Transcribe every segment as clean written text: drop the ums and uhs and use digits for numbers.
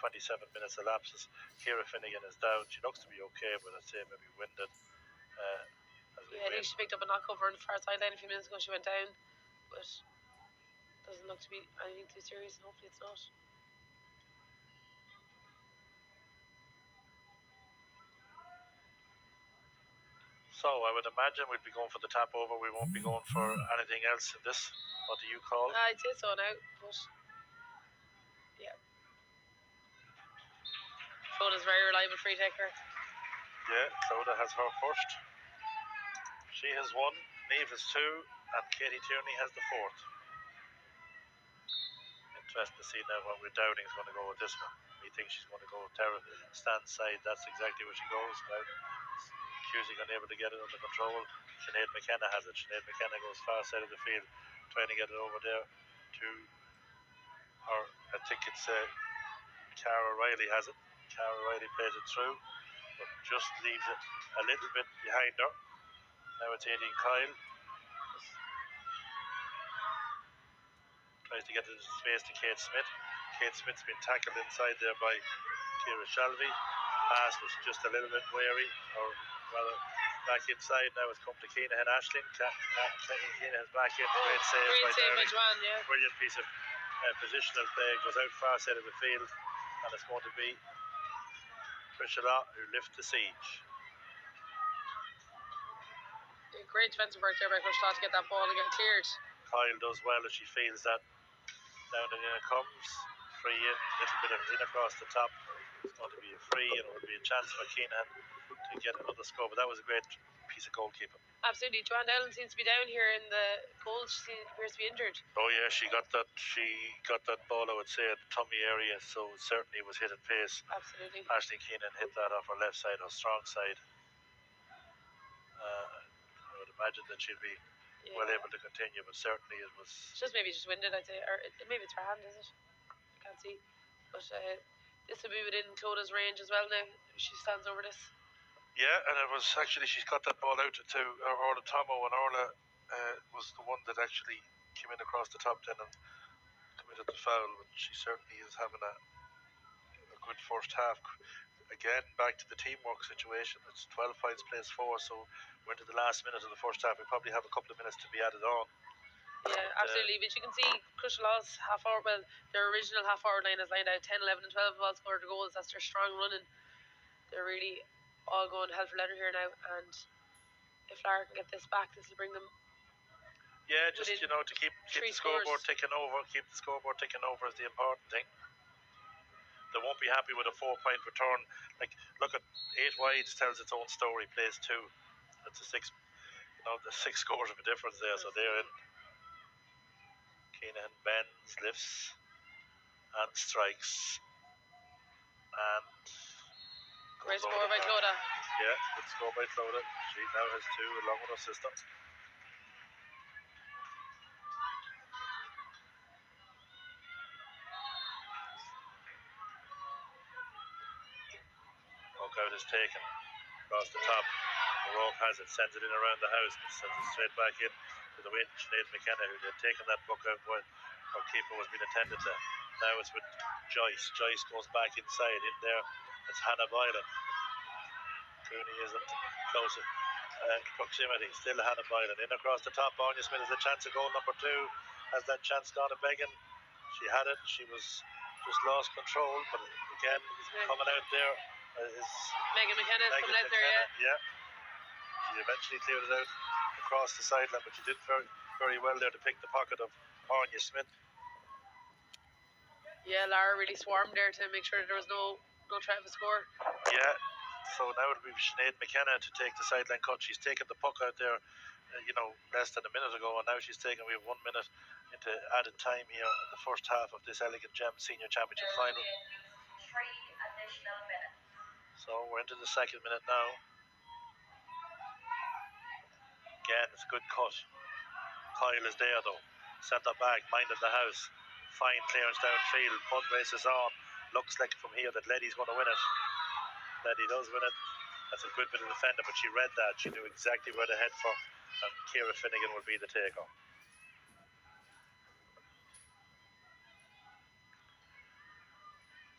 27 minutes elapses. Ciara Finnegan is down. She looks to be okay, but I'd say maybe winded. I think she picked up a knockover on the far sideline a few minutes ago. She went down, but doesn't look to be anything too serious, and hopefully it's not. So I would imagine we'd be going for the tap over. We won't be going for anything else in this. What do you call? I'd say so now, but yeah. Clodagh's very reliable free taker. Yeah, Clodagh has her first. She has one, Niamh has two, and Katie Tierney has the fourth. Interesting to see now what Downing's going to go with this one. We think she's going to go with Tara stand side. That's exactly where she goes now. Cusick unable to get it under control. Sinead McKenna has it. Sinead McKenna goes far side of the field, trying to get it over there to her. I think it's Cara Riley has it. Cara Riley plays it through, but just leaves it a little bit behind her. Now it's Aileen Kyle. Tries to get into space to Kate Smith. Kate Smith's been tackled inside there by Ciara Shalvey. Pass was just a little bit wary, or rather back inside. Now it's come to Keenahan Ashling. Keenahan's back in. Great save by Joanne, yeah. Brilliant piece of positional play. Goes out far side of the field, and it's going to be Tricia Law who lift the siege. Great defensive work there by Tricia Law to get that ball and get it cleared. Kyle does well as she feels that. Down and in it comes. Free in, little bit of in across the top. It's going to be a free, and it will be a chance for Keenan to get another score. But that was a great piece of goalkeeping. Absolutely. Joanne Dowling seems to be down here in the goal. She appears to be injured. Oh yeah, she got that ball, I would say, at the tummy area, so it certainly was hit at pace. Absolutely. Ashling Keenan hit that off her left side, her strong side. I would imagine that she'll be well able to continue, but certainly it was maybe just winded, I'd say, or maybe it's her hand, is it? I can't see. But this will be within Clodagh's range as well now. She stands over this. Yeah, and it was actually, she's got that ball out to Orla Tomo, and Orla was the one that actually came in across the top then and committed the foul. But she certainly is having a good first half. Again, back to the teamwork situation. It's 12 points plays 4, so we're into the last minute of the first half. We probably have a couple of minutes to be added on. Yeah, absolutely. But you can see Tricia Law's half hour, well, their original half hour line is lined out 10, 11, and 12 well scored goals. That's their strong running. They're really all going hell for leather here now. And if Lara can get this back, this will bring them. Yeah, just, to keep the scoreboard ticking over. Keep the scoreboard ticking over is the important thing. They won't be happy with a 4-point return. Like, look at 8 wides tells its own story. Plays 2. That's a 6. The 6 scores of a difference there. So they're in. Keenan bends, lifts, and strikes. And great score by Clodagh. Yeah, good score by Clodagh. She now has 2 along with her sister. Out is taken across the top. O'Rourke has it, sends it in around the house, but sends it straight back in to the wing. Sinead McKenna, who had taken that puck out while her keeper was being attended to. Now it's with Joyce. Joyce goes back inside. In there, it's Hannah Boylan. Cooney isn't close in proximity. Still Hannah Boylan. In across the top. Anya Smith has a chance of goal number 2. Has that chance gone to begging? She had it. She was just lost control, but again, coming out there is Megan McKenna coming out there, yeah. She eventually cleared it out across the sideline, but she did very, very well there to pick the pocket of Anya Smith. Yeah, Lara really swarmed there to make sure there was no threat of a score. Yeah, so now it'll be Sinead McKenna to take the sideline cut. She's taken the puck out there, less than a minute ago, and now we have 1 minute into added time here in the first half of this Elegant Gem Senior Championship final. 3 additional minutes. So we're into the second minute now. Again, it's a good cut. Kyle is there though. Centre back, minded the house. Fine clearance downfield. Punt race is on. Looks like from here that Letty's going to win it. Letty does win it. That's a good bit of defender, but she read that. She knew exactly where to head for. And Ciara Finnegan will be the taker.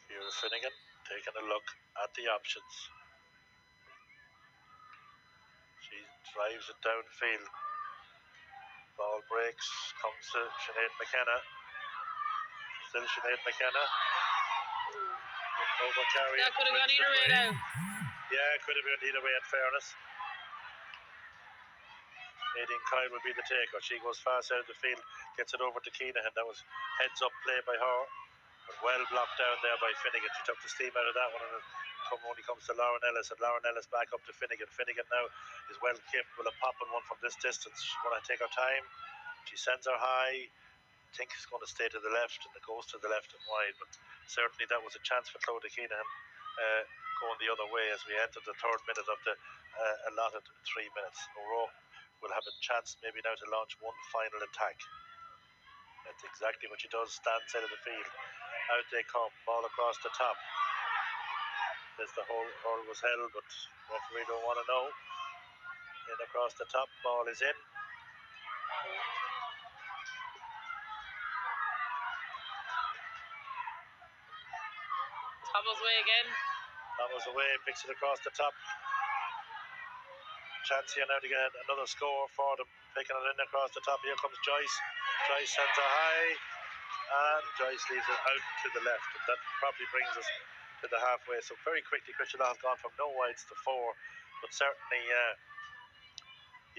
Ciara Laura Finnegan taking a look at the options. She drives it downfield. Ball breaks, comes to Sinead McKenna. Still Sinead McKenna. Over carry. That could have gone either way now. Yeah, it could have been either way in fairness. Nadine Kyle will be the taker. She goes fast out of the field, gets it over to Keenahan. That was heads up play by her. But well blocked down there by Finnegan. She took the steam out of that one, and it only comes to Lauren Ellis, and Lauren Ellis back up to Finnegan. Finnegan now is well capable of popping one from this distance. She's going to take her time. She sends her high. I think it's going to stay to the left, and it goes to the left and wide. But certainly that was a chance for Clodagh Keenahan going the other way as we enter the third minute of the allotted 3 minutes. O'Rourke will have a chance maybe now to launch one final attack. That's exactly what she does. Stands out of the field. Out they come. Ball across the top. Says the hole was held, but referee don't want to know. In across the top. Ball is in. Thomas away again. Thomas away. Picks it across the top. Chance here now to get another score for them. Picking it in across the top. Here comes Joyce. Joyce sends her high, and Joyce leaves it out to the left. And that probably brings us to the halfway. So very quickly, Crystal has gone from no wides to 4. But certainly,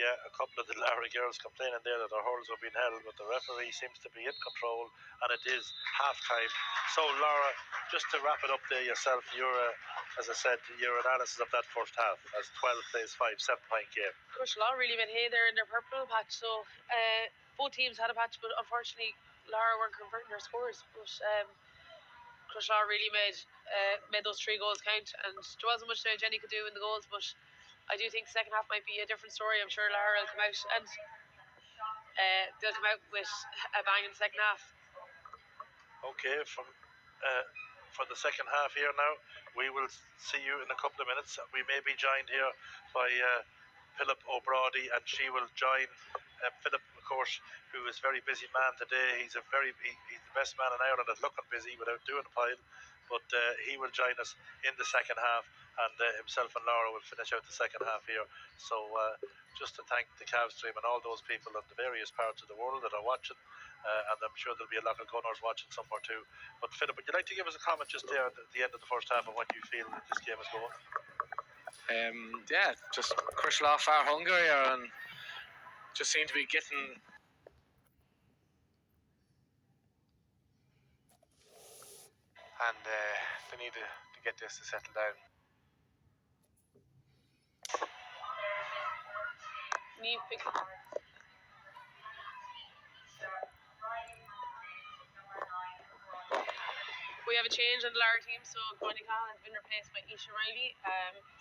a couple of the Lara girls complaining there that their hurls were being held, but the referee seems to be in control, and it is half time. So Laura, just to wrap it up there yourself, as I said, your analysis of that first half as 12 plays 5, 7-point game. Crushlaw really went hay there in their purple patch, so both teams had a patch, but unfortunately Lara weren't converting their scores. But Crushlaw really made those 3 goals count, and there wasn't much that Jenny could do in the goals, but I do think the second half might be a different story. I'm sure Lara will come out, and they'll come out with a bang in the second half. Okay, for the second half here now, we will see you in a couple of minutes. We may be joined here by Philip O'Brady, and she will join Philip, of course, who is a very busy man today. He's the best man in Ireland at looking busy without doing a pile, but he will join us in the second half, and himself and Laura will finish out the second half here. So just to thank the Cav Stream and all those people in the various parts of the world that are watching, and I'm sure there'll be a lot of Gunners watching somewhere too. But Philip, would you like to give us a comment just there at the end of the first half on what you feel that this game is going? Just Crushlaw far hungrier and just seem to be getting and they need to get this to settle down. We have a change in the Lara team, so Gwenny Khan has been replaced by Isha Riley.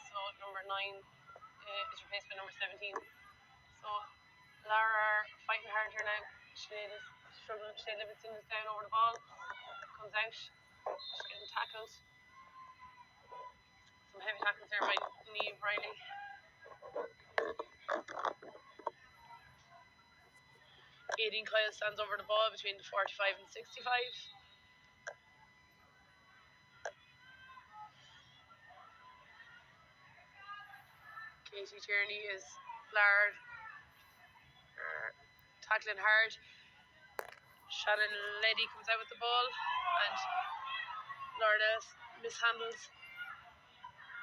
So number 9 is replaced by number 17. So Lara are fighting hard here now. Sinead is struggling. Sinead Livingston is down over the ball. Comes out. She's getting tackled. Some heavy tackles there by Niamh Riley. Aideen Kyle stands over the ball between the 45 and 65. Katie Tierney is Lard, tackling hard. Shannon Leddy comes out with the ball, and Lorna mishandles.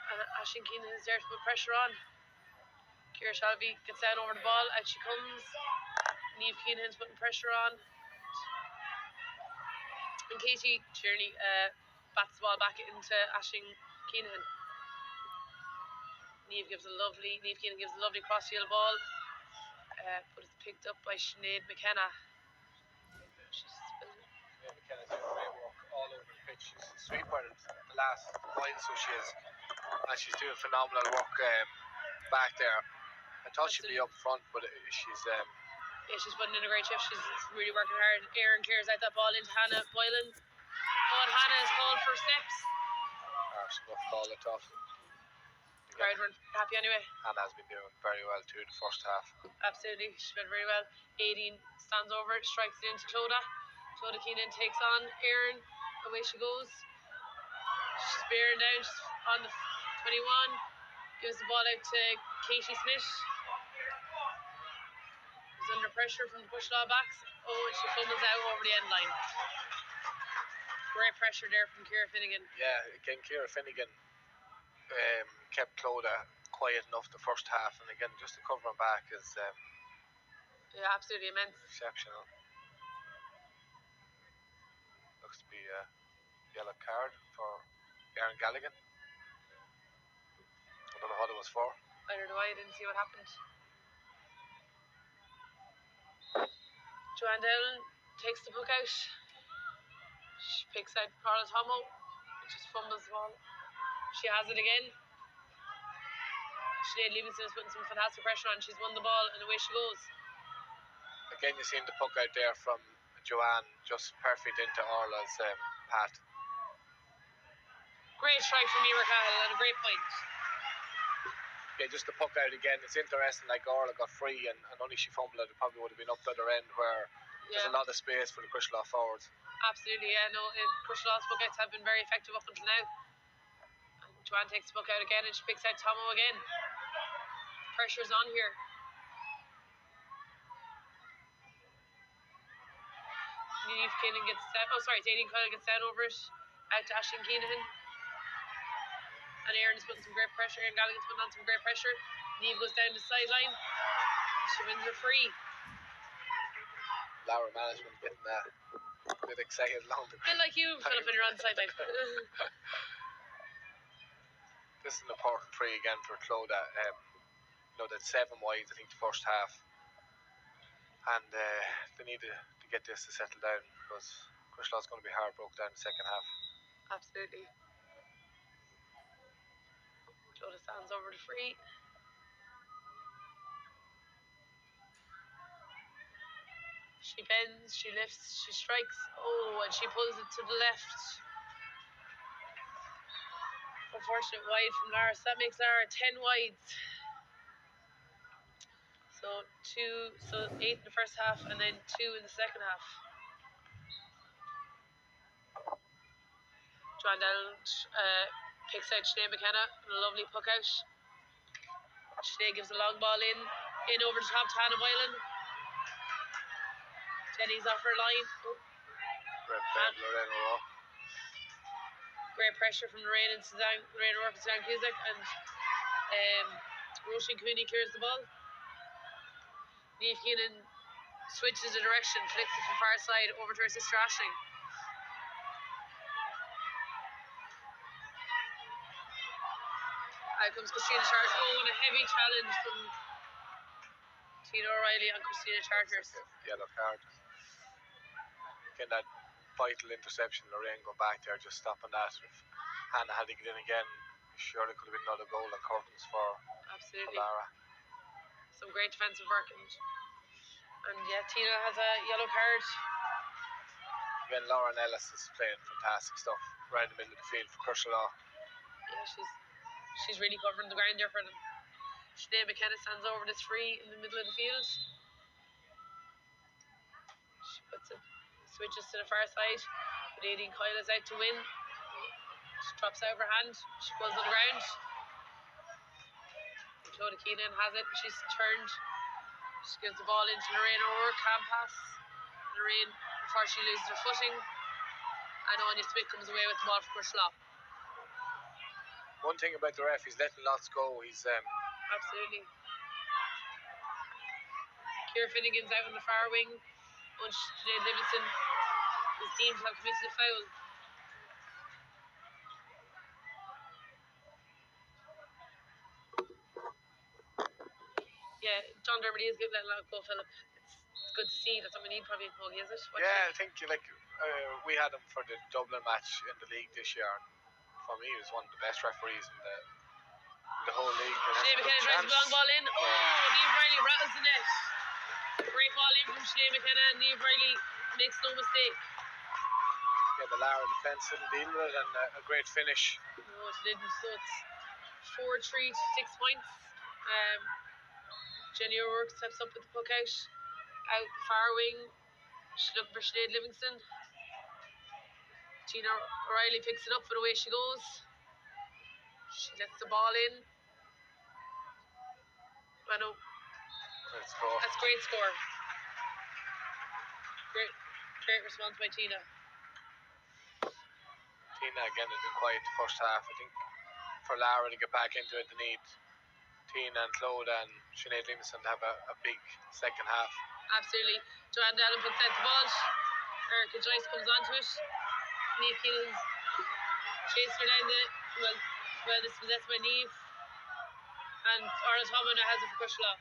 And Aisling Keenan is there to put pressure on. Ciara Shelby gets down over the ball, out she comes. Niamh Keenan's putting pressure on. And Katie Tierney bats the ball back into Aisling Keenan. Niamh Keenan gives a lovely cross-field ball, but it's picked up by Sinead McKenna. Sinead McKenna's doing great work all over the pitch. She's a sweeper the last while, so she is, and she's doing phenomenal work back there. I thought she'd be up front, but she's she's putting in a great shift. She's really working hard. Erin clears out that ball into Hannah Boylan. Oh, and Hannah is called for steps. Arsenal call it off. Crowd were happy anyway. Hannah has been doing very well too the first half. Absolutely, she's done very well. Aideen stands over, strikes it into Clodagh. Clodagh Keenan takes on Erin. Away she goes. bearing down on the 21. Gives the ball out to Katie Smith. Who's under pressure from the Cushelaw backs. Oh, and she fumbles out over the end line. Great pressure there from Ciara Finnegan. Yeah, again, Ciara Finnegan kept Clodagh quiet enough the first half, and again, just the covering back is Yeah, absolutely immense. exceptional. Looks to be a yellow card for Aaron Galligan. I don't know what it was for. I don't know, I didn't see what happened. Joanne Dowling takes the puck out. She picks out Carla Tomo, and just fumbles the ball. She has it again. Sinead Livingston is putting some fantastic pressure on. She's won the ball, and away she goes. Again, you seen the puck out there from Joanne, just perfect into Orla's path. Great strike from Mira Cahill and a great point. Yeah, just the puck out again. It's interesting, like Orla got free and only she fumbled it, probably would have been up the other end where there's a lot of space for the Cushelaw forwards. Absolutely, yeah. No, Cushelaw's puck outs have been very effective up until now. And Joanne takes the puck out again and she picks out Tomo again. Pressure's on here. Niamh Keenan gets down. Oh, sorry, Aileen Coyle gets down over it. Out to Aisling Keenan. And Erin's putting some great pressure. Erin Galligan's putting on some great pressure. Niamh goes down the sideline. She wins her free. Laura management getting a bit excited along the A bit like you, Philip, when you're on the sideline. This is an important free again for Clodagh. That's 7 wide, I think, the first half. And they need to get this to settle down because Cushelaw's going to be hard broke down the second half. Absolutely. Clodagh stands over the free. She bends, she lifts, she strikes. Oh, and she pulls it to the left. Unfortunate wide from Lara. So that makes Lara 10 wides. So 8 in the first half and then 2 in the second half. Joanne Dowling picks out Sinead McKenna and a lovely puck out. Sinead gives a long ball in over the top to Hannah Moylan. Jenny's off her line. Great pressure from Lorraine and Suzanne, Lorraine O'Rourke and Suzanne Cusack, and Roisin Cooney clears the ball. Niamh Keenan switches the direction, flicks it from far side over to her sister Aisling. Out comes Christina Chargers. Oh, and a heavy challenge from Tina O'Reilly on Christina Chargers. Yellow card. Again, that vital interception, Lorraine going back there, just stopping that. If Hannah had to get in again, surely could have been another goal and curtains for Lara. Some great defensive work. And yeah, Tina has a yellow card. Again, Lauren Ellis is playing fantastic stuff right in the middle of the field for Cushelaw. Yeah, she's really covering the ground there for them. Sinead McKenna stands over this free in the middle of the field. She puts it, switches to the far side. But Aileen Coyle is out to win. She drops out of her hand. She pulls on the ground. Clodagh Keenan has it. She's turned. She gives the ball into Lorraine O'Rourke. Can't pass. Lorraine, before she loses her footing. And Anya Smith comes away with the ball for Cushelaw. One thing about the ref, he's letting lots go. He's absolutely. Ciara Finnegan's out on the far wing. Sinead Livingston is deemed to have committed a foul. Yeah, John Dermody is letting out go, Philip. It's good to see. That's what we need probably in Hogie, is it? I think we had him for the Dublin match in the league this year. For me, he was one of the best referees in the whole league. Sinead McKenna drives the long ball in. Oh, Niamh Riley rattles the net. Great ball in from Sinead McKenna, and Niamh Riley makes no mistake. Yeah, the Lara defence didn't deal with it, and a great finish. No, it didn't. So it's 4-3 to 6 points. Jenny O'Rourke steps up with the puck out the far wing. She's looking for Sinead Livingston. Tina O'Reilly picks it up, but away she goes. She lets the ball in. I know. Great score. That's a great score. Great response by Tina. Tina again has been quiet the first half. I think for Lara to get back into it, they need Tina and Claude and Sinead Livingston to have a big second half. Absolutely. Joanne Dallin puts out the ball. Erica Joyce comes onto it. Niamh Keenan's chasing her down the well dispossessed by Niamh. And Orla Tomlin has it for Cushla.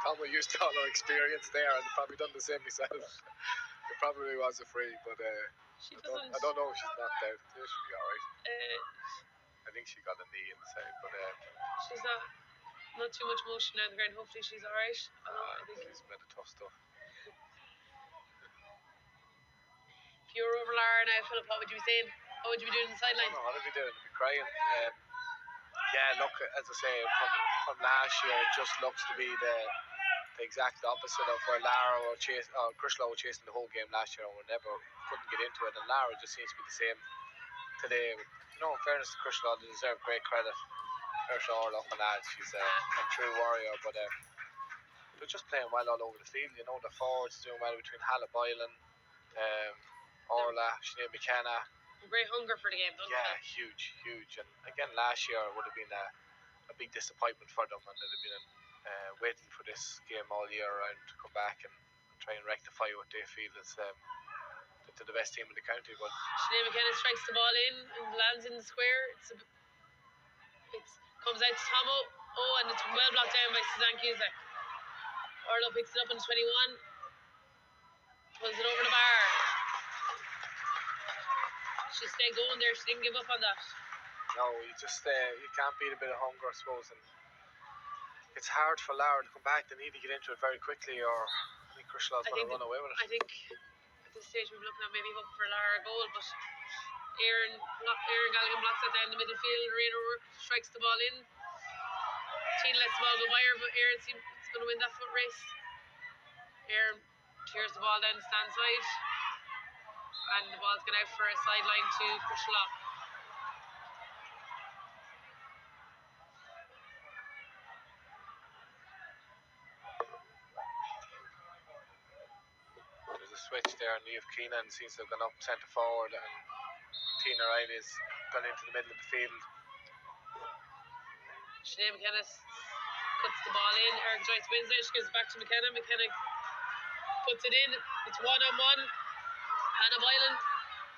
Tom used all our experience there and probably done the same myself. It probably was a free, but She I doesn't. don't know if she's knocked out. She should be alright. Uh, I think she got a knee in the side, but she's not too much motion down the ground. Hopefully she's alright. I think she's made a tough stuff. if you were over Lara now, Philip, what would you be saying? What would you be doing on the I sideline? don't know what I'd be doing. I'd be crying. Yeah, look, as I say, from last year, it just looks to be the exact opposite of where Lara or Crushlow were chasing the whole game last year and couldn't get into it. And Lara just seems to be the same today. But, in fairness to Crushlow, they deserve great credit. Ursula Orloff and that, she's a true warrior, but they're just playing well all over the field. The forwards doing well between Hannah Boylan, Orla, Sinead McKenna. Great hunger for the game, don't Yeah, they? huge. And again, last year would have been a big disappointment for them, and they'd have been waiting for this game all year round to come back and try and rectify what they feel is that they're the best team in the county. But Sinead McKenna strikes the ball in and lands in the square. It comes out to Tomo. Oh, and it's well blocked down by Suzanne Cusack. Orlo picks it up on 21. Pulls it over the bar. She stayed going there. She didn't give up on that. no, you can't beat a bit of hunger, I suppose. And it's hard for Lara to come back. They need to get into it very quickly, or I think Crushell's going to run away with it. I think at this stage we're looking at maybe hoping for a Lara goal, but Erin Galligan blocks it down the middle field. Rena O'Rourke strikes the ball in. Tina lets the ball go by her, but Erin seems going to win that foot race. Erin clears the ball down the stand side, and the ball's gone out for a sideline to Crushlow. There's a switch there, and Niamh Keenan seems to have gone up centre forward, and Tina Riley's gone into the middle of the field. Sinead McKenna cuts the ball in. Eric Joyce wins it. She gives it back to McKenna. McKenna puts it in. It's 1-on-1. Hannah Boylan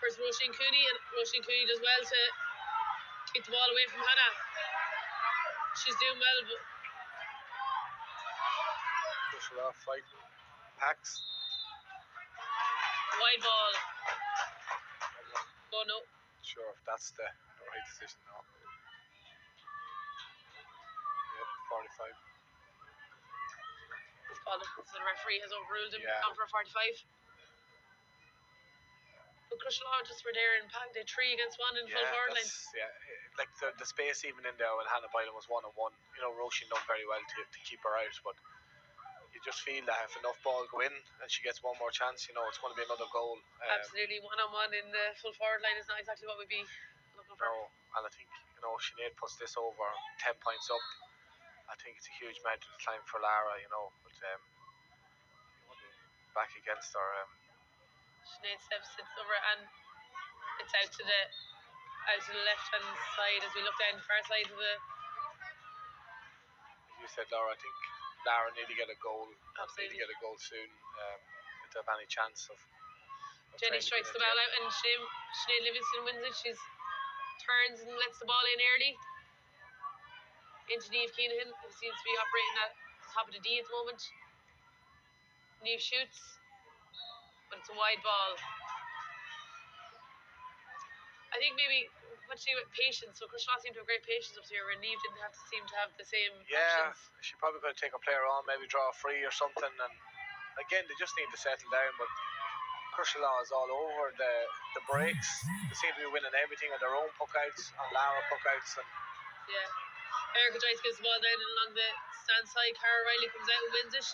versus Roisin Cooney, and Roisin Cooney does well to keep the ball away from Hannah. She's doing well, but Crushell fighting packs. wide ball. Oh no. Sure if that's the right decision now. Yeah, 45. It's called it. So the referee has overruled him. Yeah. Gone for a 45. But Crushelaw just were there and packed a 3 against 1 in full forward line. Like the space even in there when Hannah Boylan was 1-on-1. Roisin done very well to keep her out, but you just feel that if enough ball go in and she gets one more chance, it's going to be another goal. Absolutely, 1-on-1 in the full forward line is not exactly what we'd be looking for. No, and I think Sinead puts this over 10 points up. I think it's a huge mountain to climb for Lara, but back against her. Sinead steps sits over and it's out to the left hand side as we look down the far side of the. As you said, Laura, I think Lara need to get a goal. Absolutely. Need to get a goal soon if they have any chance of Jenny strikes the ball out and Sinead Livingston wins it. She turns and lets the ball in early into Niamh Keenan, who seems to be operating at the top of the D at the moment. Niamh shoots, but it's a wide ball. I think maybe what she with patience. So Crushelaw seemed to have great patience up here, where Niamh didn't seem to have the same Yeah, options. she probably could take a player on, maybe draw a free or something. And again, they just need to settle down. But Crushelaw is all over the breaks. They seem to be winning everything on their own puckouts, on Lara puckouts, and Yeah. Erica Joyce gives the ball down and along the stand side. Cara Riley comes out and wins it.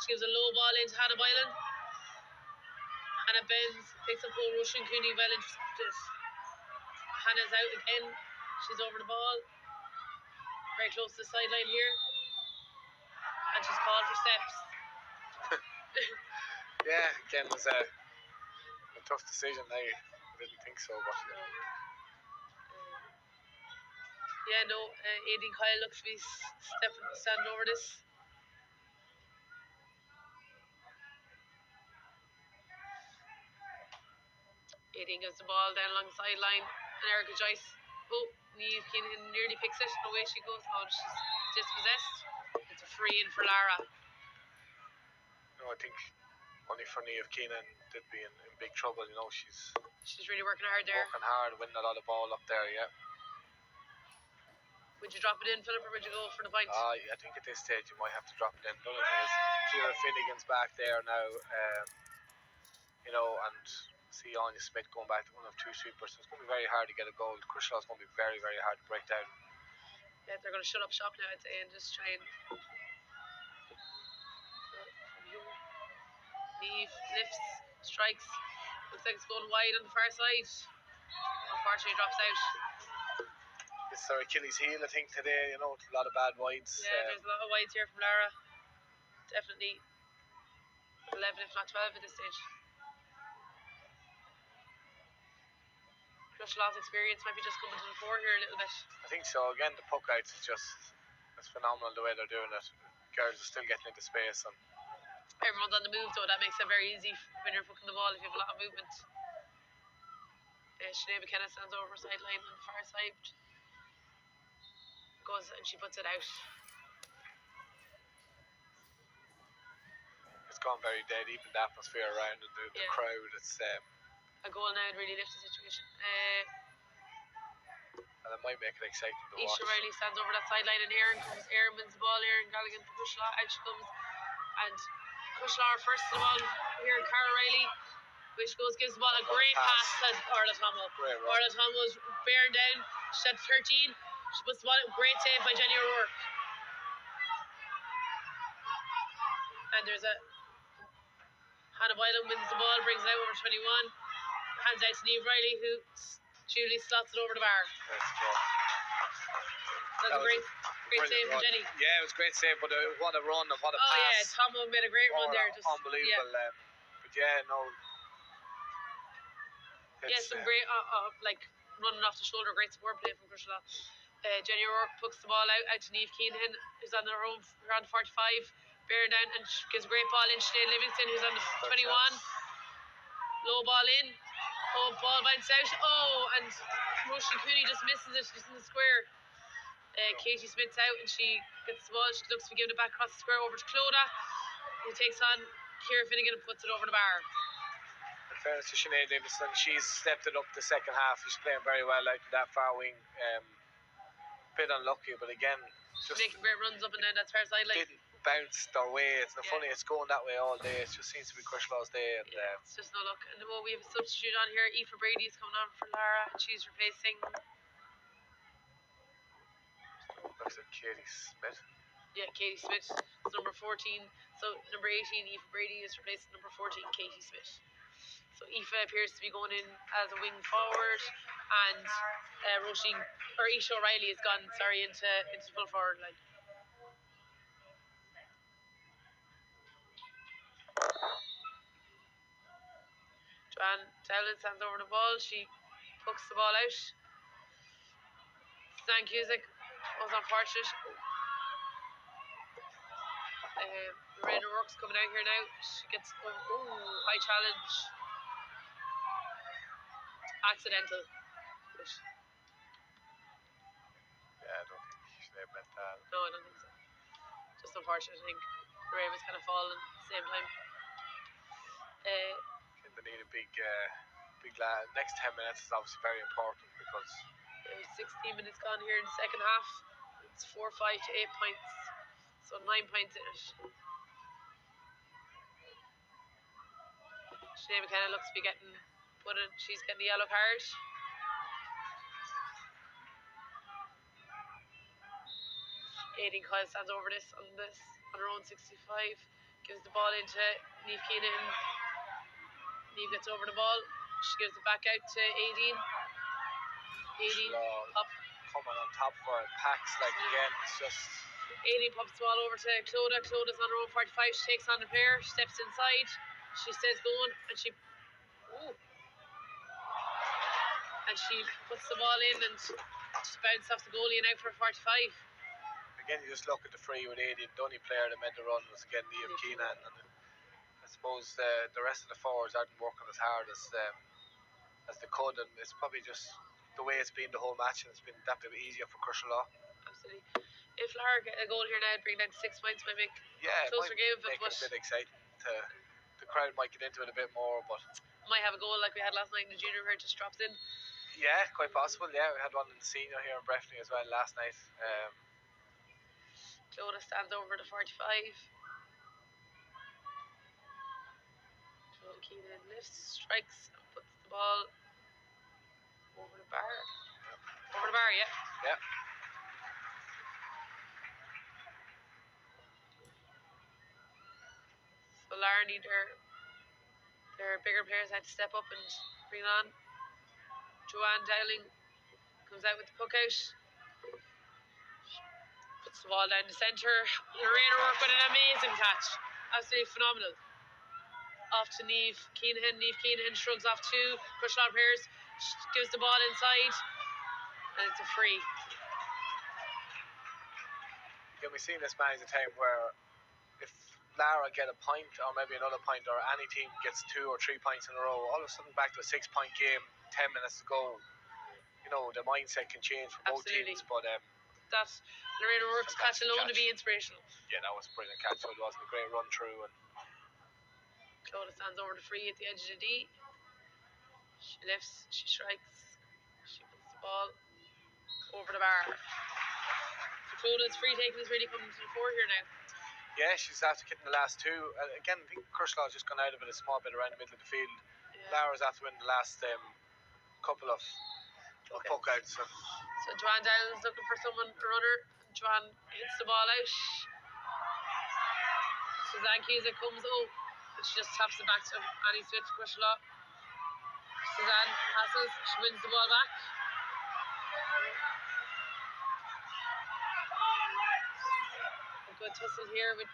She gives a low ball into Hannah Boylan. Hannah bends, picks up goal, Russian Cooney well intercepted. Hannah's out again. She's over the ball. Very close to the sideline here. And she's called for steps. Yeah, again, it was a tough decision. I didn't think so, but Yeah, no, Aideen Kyle looks to be standing over this. Aideen gives the ball down along the sideline, and Erica Joyce, Niamh Keenan nearly picks it, and away she goes. Oh, she's dispossessed. It's a free in for Lara. no, I think only for Niamh Keenan did be in big trouble. You know, she's really working hard there. Working hard, winning a lot of ball up there. Yeah. Would you drop it in, Philip, or would you go for the point? I think at this stage you might have to drop it in. The other thing is Ciara Finnegan's back there now, you know, and see Anya Smith going back to one of two sweepers. So it's going to be very hard to get a goal. Crucial is going to be very, very hard to break down. Yeah, they're going to shut up shop now, I'd say, and just try and. Niamh lifts, strikes. Looks like it's going wide on the far side. Unfortunately, drops out. This is our Achilles heel, I think, today. You know, a lot of bad wides. Yeah, there's a lot of wides here from Lara. Definitely 11, if not 12 at this stage. Crushlaw's experience might be just coming to the fore here a little bit. I think so. Again, the puck outs is just it's phenomenal the way they're doing it. Girls are still getting into space, and everyone's on the move, though. That makes it very easy when you're fucking the ball if you have a lot of movement. Sinead McKenna stands over sideline on the far side. Goes and she puts it out. It's gone very dead, even the atmosphere around and the crowd. It's a goal now would really lift the situation. And it might make it exciting to watch. Isha Riley stands over that sideline, and Erin wins the ball. Erin Galligan for Crushlaw. Out she comes, and Crushlaw are first to the ball here. Cara Riley, which gives the ball a great pass to Orla Tomo. Orla Tomo's bearing down. She's at 13. She puts the ball in. Great save by Jenny O'Rourke. And there's a Hannah Boylan wins the ball, brings it out over 21. Hands out to Niamh Riley, who duly slots it over the bar. That's a great save from Jenny. Yeah, it was a great save, but what a run and what a pass. Oh yeah, Tomo made a great run there. Just unbelievable. Yeah. But yeah, no. Some great like running off the shoulder, great support play from Crushlaw. Jenny O'Rourke puts the ball out to Niamh Keenan, who's on her own around 45, bearing down, and gives a great ball in. Sinead Livingston, who's on the 21. Low ball in. Oh, ball bounce out. Oh, and Roisin Cooney just misses it. She's in the square. Katie Smith's out, and she gets the ball. She looks to be giving it back across the square over to Clodagh, who takes on Ciara Finnegan and puts it over the bar. In fairness to Sinead Livingston, she's stepped it up the second half. She's playing very well out in that far wing. Bit unlucky, but again, just making great runs up and down that far sideline. Didn't bounce their way. It's funny. It's going that way all day. It just seems to be Crushlaw's day. And it's just no luck. And we have a substitute on here. Aoife Brady is coming on for Lara, and she's replacing. Looks like Katie Smith. Yeah, Katie Smith. It's number 14. So number 18, Aoife Brady, is replacing number 14, Katie Smith. So Aoife appears to be going in as a wing forward, and Isha O'Reilly has gone into full forward line. Joanne Dowland stands over the ball. She pucks the ball out. Stan Cusick was unfortunate. Lorraine O'Rourke's coming out here now. She gets high challenge. Accidental. Yeah, I don't think she meant that. No, I don't think so. Just unfortunate. I think Lorraine was kind of falling at the same time. I think they need a big lad. Next 10 minutes is obviously very important because there's 16 minutes gone here in the second half. It's 4-5 to 8 points. So 9 points in it. Sinead McKenna looks to be she's getting the yellow card. Aideen Kyle stands over this on her own 65. Gives the ball into Niamh Keenan. Neve gets over the ball. She gives it back out to Aideen. Aideen up. Coming on top for her. Packs like again. It's just. Aideen pops the ball over to Clodagh. Clodah's on her own 45. She takes on the player. She steps inside. She stays going and she. Ooh. And she puts the ball in and just bounces off the goalie and out for a 45. Again, you just look at the free with Aideen. The only player that made the run was again Niamh Keenan. And I suppose the rest of the forwards aren't working as hard as they could, and it's probably just the way it's been the whole match, and it's been that bit easier for Crusherlaw. Absolutely. If Lara get a goal here now, it'd bring down to 6 points, might make closer game, but make it a bit exciting. The crowd might get into it a bit more, but might have a goal like we had last night in the junior where it just drops in. yeah, quite possible. Yeah, we had one in the senior here in Breffni as well last night. Clodagh stands over the 45. Clodagh Keenan lifts, strikes, and puts the ball over the bar. Over the bar, yeah. Yeah. So Lara need their bigger players had to step up and bring it on. Joanne Dowling comes out with the puck out. Puts the ball down the centre. Lorraine O'Rourke with an amazing catch. Absolutely phenomenal. Off to Niamh Keenan. Niamh Keenan shrugs off two Crusherlaw players. Gives the ball inside. And it's a free. Yeah, we've seen this many a time where if Lara get a point or maybe another point, or any team gets 2 or 3 points in a row, all of a sudden back to a 6-point game, 10 minutes to go. You know, the mindset can change for both Absolutely. teams, but That Lorraine O'Rourke's catch alone to be inspirational. yeah, that was a brilliant catch. So it wasn't a great run through, and Clodagh stands over the free at the edge of the D. She lifts, she strikes, she puts the ball over the bar. So Clodagh's free taking is really coming to the fore here now. yeah, she's after getting the last 2. Again, I think Crusherlaw's just gone out of it a small bit around the middle of the field. Yeah. Lara's after winning the last couple of puck outs. So Joanne Dowling's looking for someone, a runner. Joanne hits the ball out. Suzanne Cusack comes and she just taps it back to Annie Smith, Crusherlaw. Suzanne passes, she wins the ball back. A good tussle here with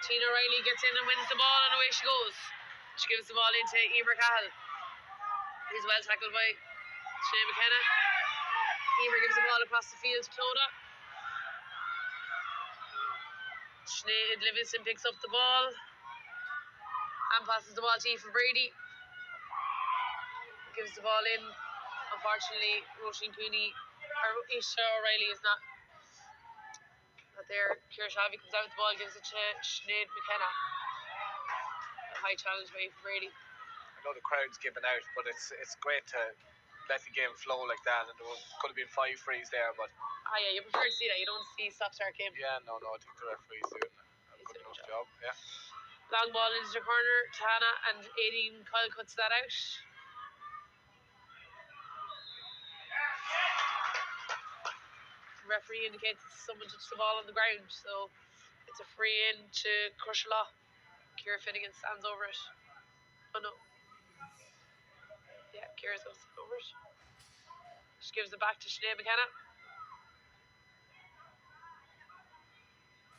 Tina Riley gets in and wins the ball and away she goes. She gives the ball into Emer Cahill. He's well tackled by Sinead McKenna. Emer gives the ball across the field to Clodagh. Sinead Livingston picks up the ball and passes the ball to Aoife Brady. Gives the ball in. Unfortunately, Roisin Cooney or Isha O'Reilly is not there. Ciara Shavy comes out with the ball, gives it to Sinead McKenna. A high challenge by Aoife Brady. I know the crowd's giving out, but it's great to let the game flow like that. And there could have been 5 frees there, but Yeah, you prefer to see that. You don't see stop-start game. yeah, no, I think the referee's doing a good enough job. Yeah. Long ball into the corner to Hannah, and Aideen Kyle cuts that out. The referee indicates someone touched the ball on the ground, so it's a free in to Crusherlaw. Ciara Finnegan stands over it. Oh no. Yeah, Ciara's going to stand over it. She gives it back to Sinead McKenna.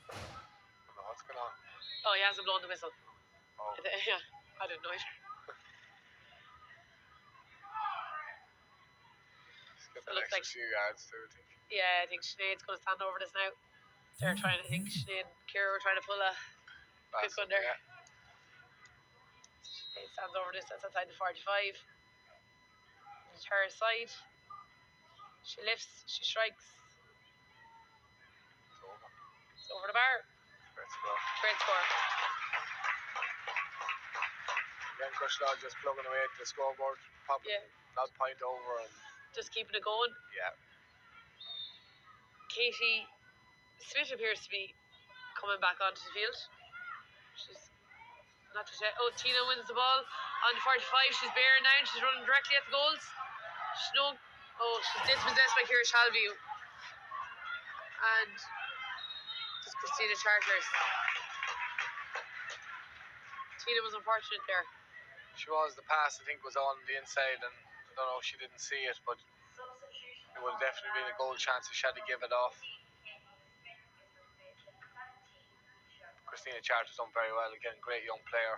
I don't know what's going on. Oh, he hasn't blown the whistle. Oh. Yeah, I didn't know it. It's got So it an looks extra few yards too, I think. Yeah, I think Sinead's going to stand over this now. They're trying to think Sinead and Ciara were trying to pull a quick under. Yeah. Sinead stands over this, that's outside the 45. It's her side. She lifts, she strikes. It's over. It's over the bar. Great score. Great score. Again, Crusherlaw just plugging away at the scoreboard, popping that point over, and Just keeping it going. yeah. Katie Smith appears to be coming back onto the field. She's not just yet. Oh, Tina wins the ball on the 45. She's bearing down. She's running directly at the goals. She's dispossessed by Ciara Shalvey and just Christina Charters. Tina was unfortunate there. She was. The pass, I think, was on the inside, and I don't know if she didn't see it, but it would have definitely been a goal chance if she had to give it off. Christina Charter's done very well again, great young player.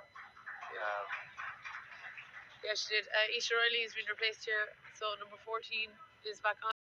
Yeah, she did. Isha Riley has been replaced here, so number 14 is back on.